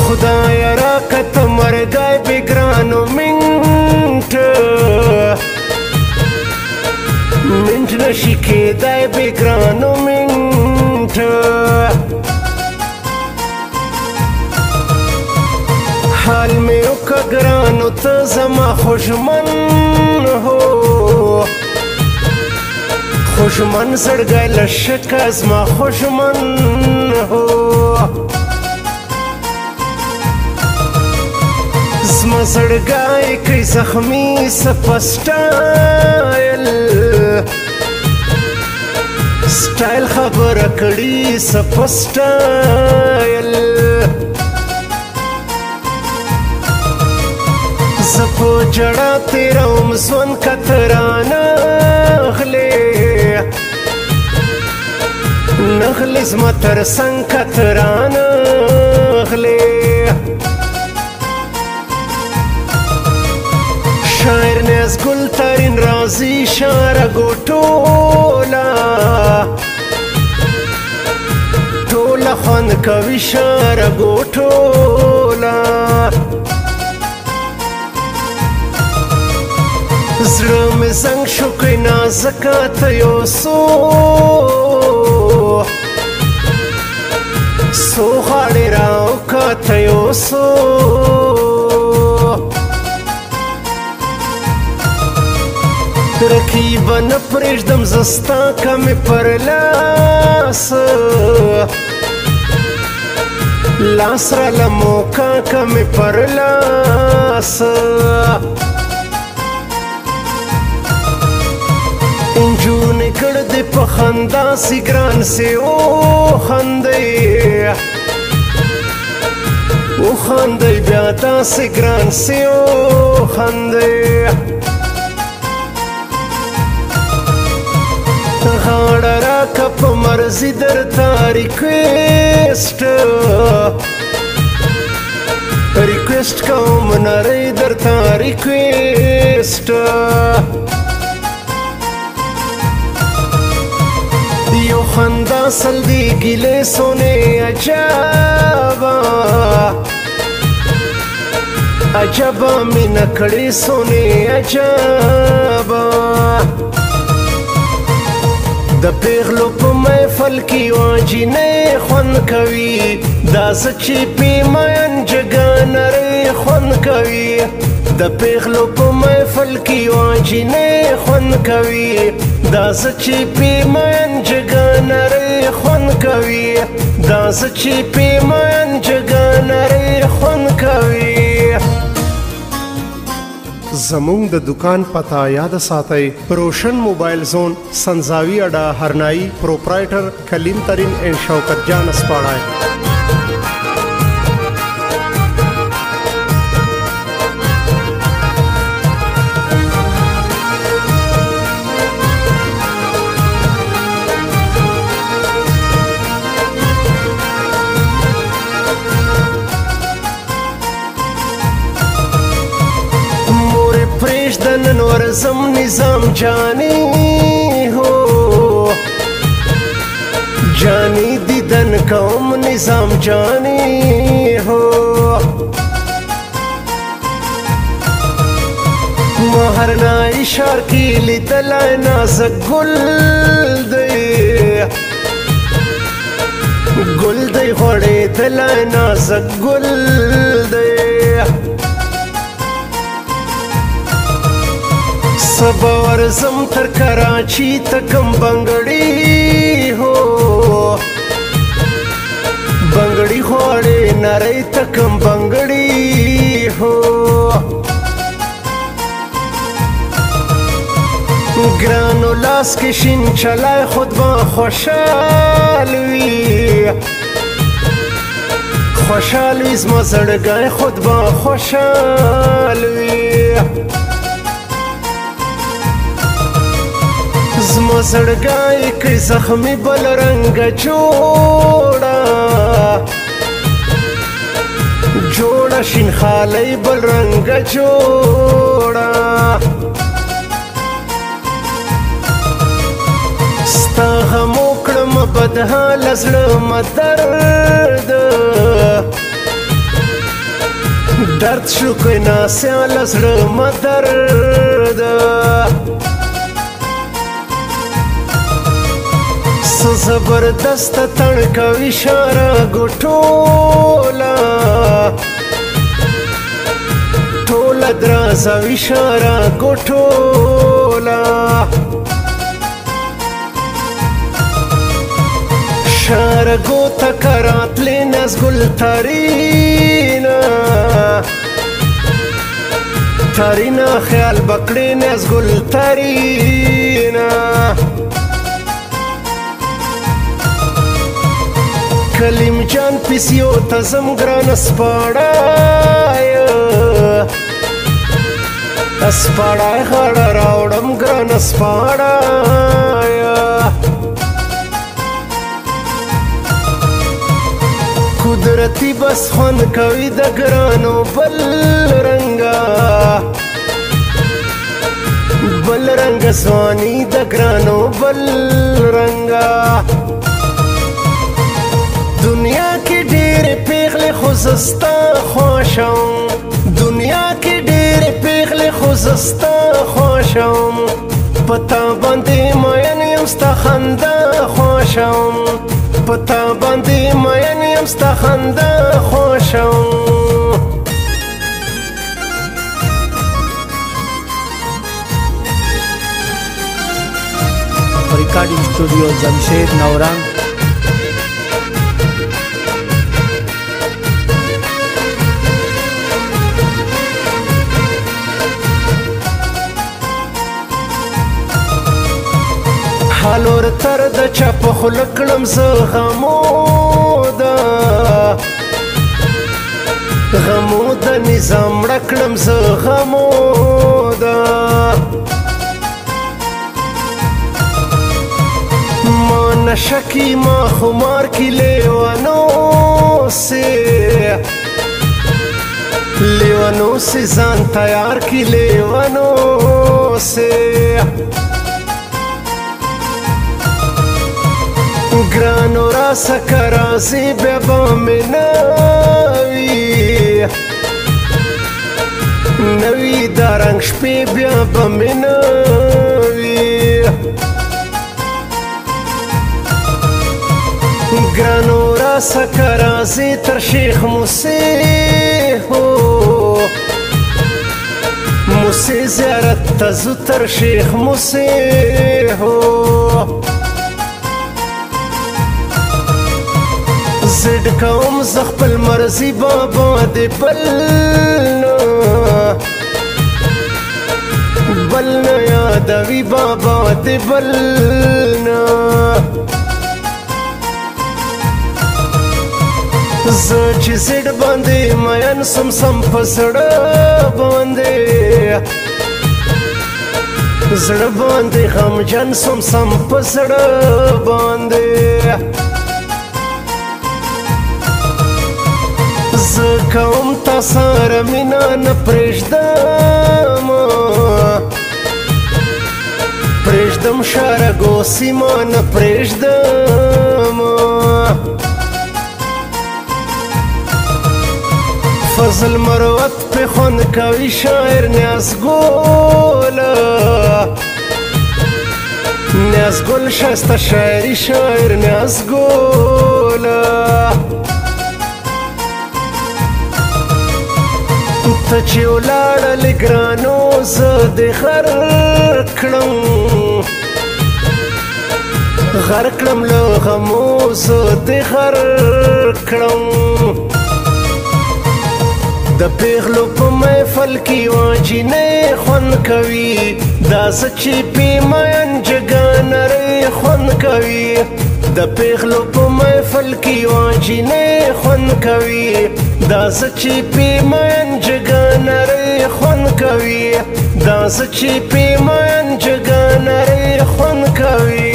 خدای راکت مرگای بگرانو منت نشی کیدای بگرانو منت حال میو کگرانو تا زما خوشمن ہو خوشمن زړګی لشک زما خوشمن ہو زما زړګی کی زخمی سپسټایل سټایل خبره کړي سپسټایل زپو جڑا تیرا مسون کترانا نخلی زما ترسنگ کترانا شاعر نیز گل ترین رازی شارا گوٹولا تولا خوان کوي شارا گوٹولا زړه مې زنګ شو که نازکه ته یو څو غاړې راوکه ته یو څو رقیبه نه پرېږدم زه ستا که مې پر لاس لاس راله موکه که مې پر لاس انجونې کړ دې په خندا سي ګران سي وخاندئ بیا داسې ګران سي وخاندئ غاړه راکه په مرضي درته ریکویسټ کوم نرۍ درته ریکویسټ یو خندا سل دی گلے سونے عجبا می نکڑی سونے عجبا د پیغلو په محفل کې واجینې خوند کوي دا سچې پې مین جګه نرۍ خوند کوي د پیغلو په محفل کې واجینې خوند کوي دا سچې پې مین جګه نرۍ خوند کوي دا سچې پې مین جګه نرۍ خوند کوي زمونږ د دکان پتا یاد ساتئ روشن موبایل زون سنځاوي اډا هرنائی پروپرایټر کلیم ترین اینڈ شوکت جان اسپاړای پریشدن ورزم نظام جانی ہو جانی دیدن کوم نظام جانی ہو مہرنا اشار کی لیدلائے نازک گل دی غوڑے دلائے نازک گل دی سبا ورزم تر کراچی تکم بنگڑی ہو بنگڑی خوڑے نرئی تکم بنگڑی ہو گرانو لاس کے شین چلائے خود با خوشالوی زما زړګی خود با خوشالوی زما زړګی کی زخمی بل رنگ جوړه شین خالی بل رنگ جوړه بدحال زړه درد درد شو کوئی ناسیال زړه درد سو زبردست تړ کوي اشاره ګوټوله ټوله درازوي اشاره ګوټوله شارګو تکرات لینس ګل ترینا ترینا خیال بکړې نس ګل ترینا کلیم جان پیسیو تزم ګران سپاړای اسپاړای خړ راوړم ګران سپاړای قدرتی بس خون کوي د ګرانو بل رنګ سوانی د ګرانو بل رنګا دنیا کې ډېر پیغلې خو زستا خوښم دنیا کې ډېر پیغلې خو زستا خوښم پتا باندې مین یم ستا خندا خوښم پتا باندې مین یم ستا خندا خوښم recording studio Jamshed नौरंग حالور تر د چپ خلکړم زه غموده نظام ړکړم زه غموده ما نشکی ما خمار کی لیوانو سے ځان تیار کی لیوانو سے ګرانو را سکرازی بیا به مې نوي دا رنګ شپې بیا به مې نوي ګرانو را سکرازی تر شیخ موسی زیارت ته ځو تر شیخ موسی زد کوم زه خپل مرضي بابا دې بل نه یادوي بابا دې بل نه زه چې زړ باندې مین سم په زړه باندې غمجن سم په زړه باندې زه کوم تا سره مینه نه پرېږدم شارګو سیمه نه پرېږدم فضل مروت پې خوند کوي شاعر نیازګل ښایسته شاعري شاعر نیازګله ته چې ولاړلې ګرانو زه دې غر کړم له غمو زه دې غر کړم د پیغلو په محفل کې واجینې خوند کوي دا زه چې پې مین جګه نرۍ خوند کوي د پیغلو په محفل کې واجینې خوند کوي دا زه چې پې مین جګه نرۍ خوند کوي دا زه چې پې مین جګه نرۍ خوند کوي